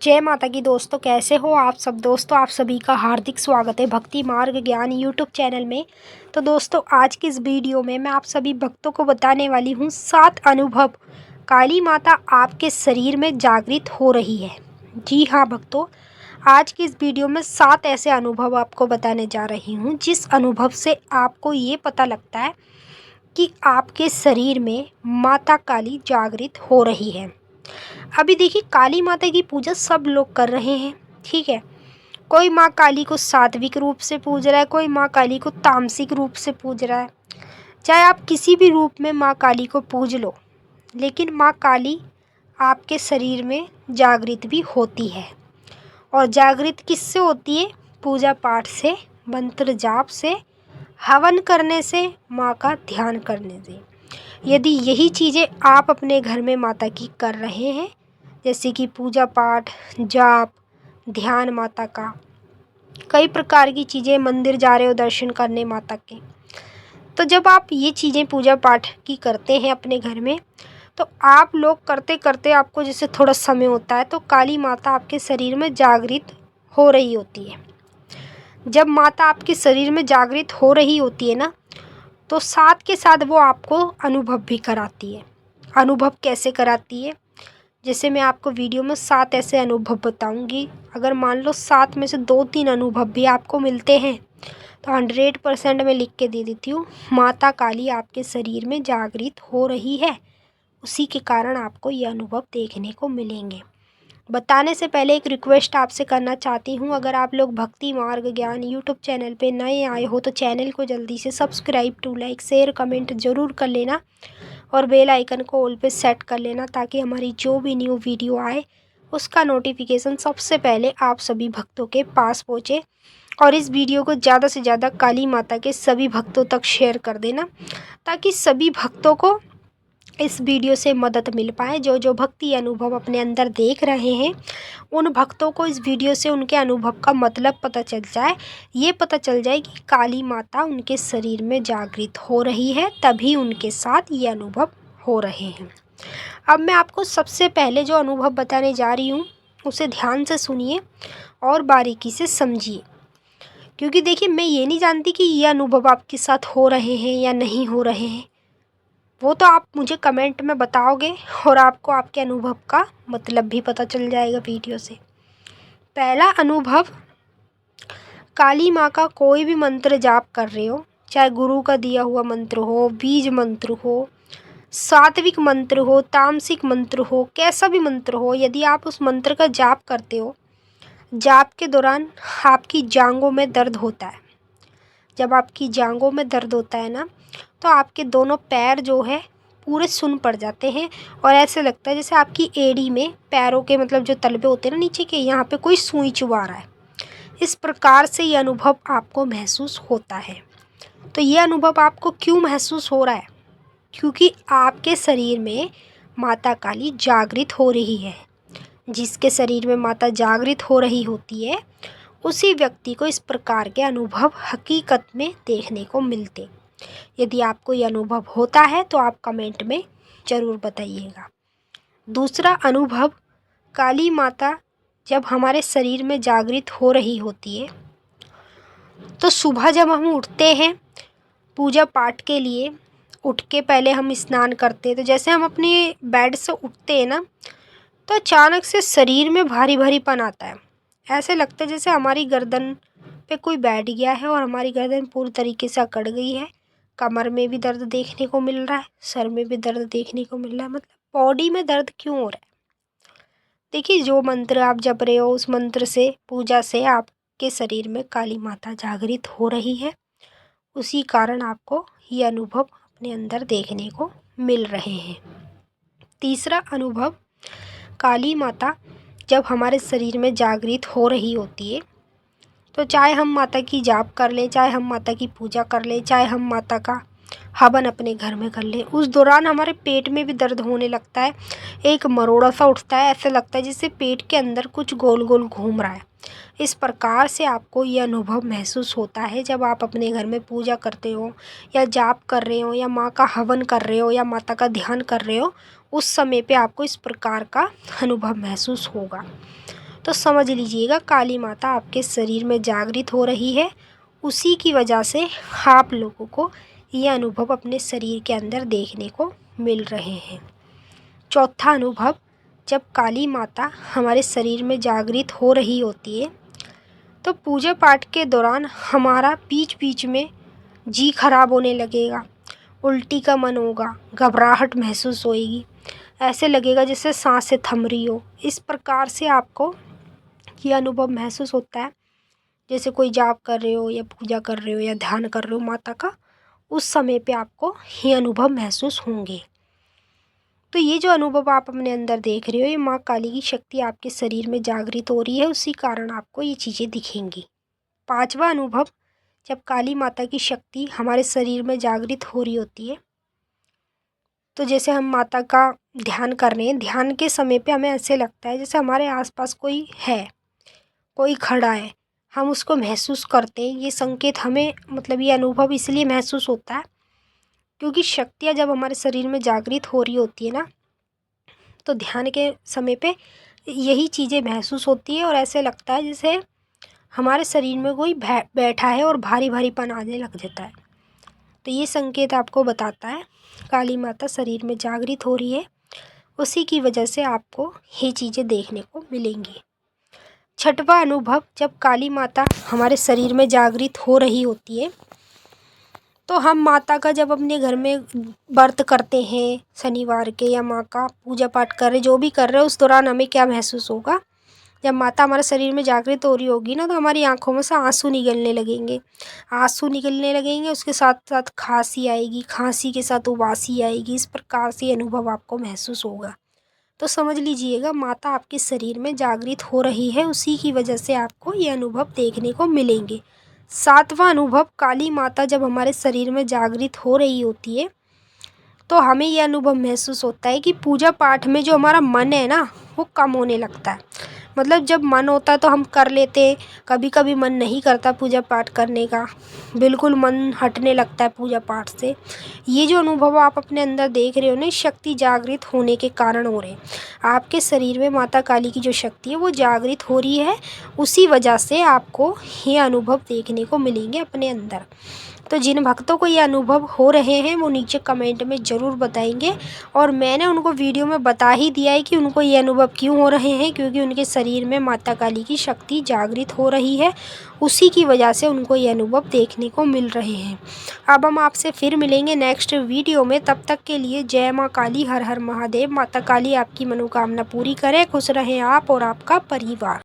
जय माता की दोस्तों, कैसे हो आप सब। दोस्तों आप सभी का हार्दिक स्वागत है भक्ति मार्ग ज्ञान यूट्यूब चैनल में। तो दोस्तों आज की इस वीडियो में मैं आप सभी भक्तों को बताने वाली हूँ 7 अनुभव काली माता आपके शरीर में जागृत हो रही है। जी हाँ भक्तों, आज की इस वीडियो में 7 ऐसे अनुभव आपको बताने जा रही हूँ जिस अनुभव से आपको ये पता लगता है कि आपके शरीर में माता काली जागृत हो रही है। अभी देखिए, काली माता की पूजा सब लोग कर रहे हैं, ठीक है। कोई माँ काली को सात्विक रूप से पूज रहा है, कोई माँ काली को तामसिक रूप से पूज रहा है। चाहे आप किसी भी रूप में माँ काली को पूज लो, लेकिन माँ काली आपके शरीर में जागृत भी होती है। और जागृत किससे होती है? पूजा पाठ से, मंत्र जाप से, हवन करने से, माँ का ध्यान करने से। यदि यही चीज़ें आप अपने घर में माता की कर रहे हैं, जैसे कि पूजा पाठ, जाप, ध्यान माता का, कई प्रकार की चीज़ें, मंदिर जा रहे हो दर्शन करने माता के, तो जब आप ये चीज़ें पूजा पाठ की करते हैं अपने घर में, तो आप लोग करते करते आपको जैसे थोड़ा समय होता है तो काली माता आपके शरीर में जागृत हो रही होती है। जब माता आपके शरीर में जागृत हो रही होती है ना, तो साथ के साथ वो आपको अनुभव भी कराती है। अनुभव कैसे कराती है? जैसे मैं आपको वीडियो में 7 ऐसे अनुभव बताऊंगी। अगर मान लो 7 में से 2-3 अनुभव भी आपको मिलते हैं तो 100% मैं लिख के दे देती हूँ, माता काली आपके शरीर में जागृत हो रही है। उसी के कारण आपको ये अनुभव देखने को मिलेंगे। बताने से पहले एक रिक्वेस्ट आपसे करना चाहती हूँ, अगर आप लोग भक्ति मार्ग ज्ञान यूट्यूब चैनल पे नए आए हो तो चैनल को जल्दी से subscribe to like share comment ज़रूर कर लेना और बेल आइकन को ऑल पे सेट कर लेना, ताकि हमारी जो भी न्यू वीडियो आए उसका नोटिफिकेशन सबसे पहले आप सभी भक्तों के पास पहुँचे। और इस वीडियो को ज़्यादा से ज़्यादा काली माता के सभी भक्तों तक शेयर कर देना, ताकि सभी भक्तों को इस वीडियो से मदद मिल पाए। जो जो भक्ति अनुभव अपने अंदर देख रहे हैं उन भक्तों को इस वीडियो से उनके अनुभव का मतलब पता चल जाए, ये पता चल जाए कि काली माता उनके शरीर में जागृत हो रही है, तभी उनके साथ ये अनुभव हो रहे हैं। अब मैं आपको सबसे पहले जो अनुभव बताने जा रही हूँ उसे ध्यान से सुनिए और बारीकी से समझिए, क्योंकि देखिए मैं ये नहीं जानती कि ये अनुभव आपके साथ हो रहे हैं या नहीं हो रहे हैं। वो तो आप मुझे कमेंट में बताओगे और आपको आपके अनुभव का मतलब भी पता चल जाएगा वीडियो से। पहला अनुभव, काली माँ का कोई भी मंत्र जाप कर रहे हो, चाहे गुरु का दिया हुआ मंत्र हो, बीज मंत्र हो, सात्विक मंत्र हो, तामसिक मंत्र हो, कैसा भी मंत्र हो, यदि आप उस मंत्र का जाप करते हो, जाप के दौरान आपकी जांघों में दर्द होता है। जब आपकी जांघों में दर्द होता है ना, तो आपके दोनों पैर जो है पूरे सुन्न पड़ जाते हैं और ऐसे लगता है जैसे आपकी एड़ी में, पैरों के मतलब जो तलवे होते हैं ना नीचे के, यहाँ पे कोई सुई चुभा रहा है। इस प्रकार से ये अनुभव आपको महसूस होता है। तो ये अनुभव आपको क्यों महसूस हो रहा है? क्योंकि आपके शरीर में माता काली जागृत हो रही है। जिसके शरीर में माता जागृत हो रही होती है उसी व्यक्ति को इस प्रकार के अनुभव हकीकत में देखने को मिलते। यदि आपको ये अनुभव होता है तो आप कमेंट में ज़रूर बताइएगा। दूसरा अनुभव, काली माता जब हमारे शरीर में जागृत हो रही होती है तो सुबह जब हम उठते हैं पूजा पाठ के लिए, उठ के पहले हम स्नान करते हैं, तो जैसे हम अपने बेड से उठते हैं ना, तो अचानक से शरीर में भारी भारीपन आता है। ऐसे लगता है जैसे हमारी गर्दन पे कोई बैठ गया है और हमारी गर्दन पूरी तरीके से अकड़ गई है। कमर में भी दर्द देखने को मिल रहा है, सर में भी दर्द देखने को मिल रहा है। मतलब बॉडी में दर्द क्यों हो रहा है? देखिए, जो मंत्र आप जप रहे हो उस मंत्र से, पूजा से आपके शरीर में काली माता जागृत हो रही है। उसी कारण आपको ये अनुभव अपने अंदर देखने को मिल रहे हैं। तीसरा अनुभव, काली माता जब हमारे शरीर में जागृत हो रही होती है तो चाहे हम माता की जाप कर लें, चाहे हम माता की पूजा कर लें, चाहे हम माता का हवन अपने घर में कर लें, उस दौरान हमारे पेट में भी दर्द होने लगता है। एक मरोड़ा सा उठता है, ऐसे लगता है जैसे पेट के अंदर कुछ गोल गोल घूम रहा है। इस प्रकार से आपको ये अनुभव महसूस होता है जब आप अपने घर में पूजा करते हो या जाप कर रहे हो या माँ का हवन कर रहे हो या माता का ध्यान कर रहे हो, उस समय पे आपको इस प्रकार का अनुभव महसूस होगा। तो समझ लीजिएगा काली माता आपके शरीर में जागृत हो रही है। उसी की वजह से आप लोगों को ये अनुभव अपने शरीर के अंदर देखने को मिल रहे हैं। चौथा अनुभव, जब काली माता हमारे शरीर में जागृत हो रही होती है तो पूजा पाठ के दौरान हमारा बीच बीच में जी खराब होने लगेगा, उल्टी का मन होगा, घबराहट महसूस होएगी, ऐसे लगेगा जैसे सांसें थम रही हो। इस प्रकार से आपको ये अनुभव महसूस होता है जैसे कोई जाप कर रहे हो या पूजा कर रहे हो या ध्यान कर रहे हो माता का, उस समय पे आपको ये अनुभव महसूस होंगे। तो ये जो अनुभव आप अपने अंदर देख रहे हो, ये माँ काली की शक्ति आपके शरीर में जागृत हो रही है, उसी कारण आपको ये चीज़ें दिखेंगी। पांचवा अनुभव, जब काली माता की शक्ति हमारे शरीर में जागृत हो रही होती है तो जैसे हम माता का ध्यान कर रहे हैं, ध्यान के समय पे हमें ऐसे लगता है जैसे हमारे आसपास कोई है, कोई खड़ा है, हम उसको महसूस करते हैं। ये संकेत हमें मतलब ये अनुभव इसलिए महसूस होता है क्योंकि शक्तियाँ जब हमारे शरीर में जागृत हो रही होती है ना, तो ध्यान के समय पे यही चीज़ें महसूस होती है और ऐसे लगता है जैसे हमारे शरीर में कोई बैठा है और भारी भारीपन आने लग जाता है। तो ये संकेत आपको बताता है काली माता शरीर में जागृत हो रही है, उसी की वजह से आपको ये चीज़ें देखने को मिलेंगी। छठवां अनुभव, जब काली माता हमारे शरीर में जागृत हो रही होती है तो हम माता का जब अपने घर में व्रत करते हैं शनिवार के या माँ का पूजा पाठ कर रहे जो भी कर रहे हैं, उस दौरान हमें क्या महसूस होगा, जब माता हमारे शरीर में जागृत हो रही होगी ना, तो हमारी आंखों में से आंसू निकलने लगेंगे। उसके साथ साथ खांसी आएगी, खांसी के साथ उबासी आएगी। इस प्रकार से अनुभव आपको महसूस होगा। तो समझ लीजिएगा माता आपके शरीर में जागृत हो रही है, उसी की वजह से आपको ये अनुभव देखने को मिलेंगे। सातवां अनुभव, काली माता जब हमारे शरीर में जागृत हो रही होती है तो हमें यह अनुभव महसूस होता है कि पूजा पाठ में जो हमारा मन है ना, वो कम होने लगता है। मतलब जब मन होता है तो हम कर लेते हैं, कभी कभी मन नहीं करता पूजा पाठ करने का, बिल्कुल मन हटने लगता है पूजा पाठ से। ये जो अनुभव आप अपने अंदर देख रहे हो ना, शक्ति जागृत होने के कारण हो रहे हैं। आपके शरीर में माता काली की जो शक्ति है वो जागृत हो रही है, उसी वजह से आपको ये अनुभव देखने को मिलेंगे अपने अंदर। तो जिन भक्तों को ये अनुभव हो रहे हैं वो नीचे कमेंट में ज़रूर बताएंगे, और मैंने उनको वीडियो में बता ही दिया है कि उनको ये अनुभव क्यों हो रहे हैं, क्योंकि उनके शरीर में माता काली की शक्ति जागृत हो रही है, उसी की वजह से उनको ये अनुभव देखने को मिल रहे हैं। अब हम आपसे फिर मिलेंगे नेक्स्ट वीडियो में, तब तक के लिए जय माँ काली, हर हर महादेव। माता काली आपकी मनोकामना पूरी करे, खुश रहें आप और आपका परिवार।